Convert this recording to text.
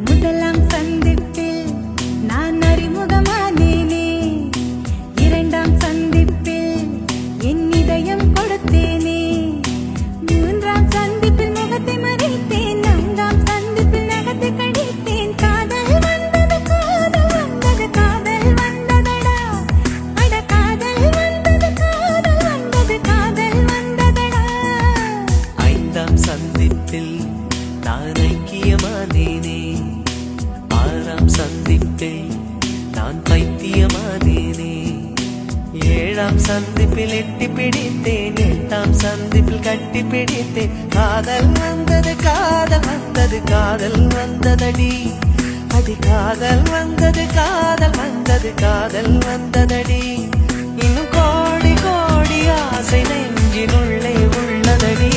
முதலாம் சந்திப்பில் நான் அறிமுகமானேனே, இரண்டாம் சந்திப்பில் என் இதயம் கொடுத்தேனே, மூன்றாம் சந்திப்பில் முகத்தை மறைத்தேன், நான்காம் சந்திப்பில் நகத்தை கடித்தேன். காதல் வந்தது காதல் வந்தது காதல் வந்ததடா, அட காதல் வந்தது காதல் வந்தது காதல் வந்ததடா. ஐந்தாம் சந்திப்பில் நான் ஐக்கியமானேனே, ஆறாம் சந்திப்பில் நான் பைத்தியமானேனே, ஏழாம் சந்திப்பில் எட்டி பிடித்தேன், எட்டாம் சந்திப்பில் கட்டி பிடித்தேன். காதல் வந்தது காதல் வந்தது காதல் வந்ததடி, அடி காதல் வந்தது காதல் வந்தது காதல் வந்ததடி. இன்னும் கோடி கோடி ஆசை நெஞ்சினுள்ளே உள்ளதடி.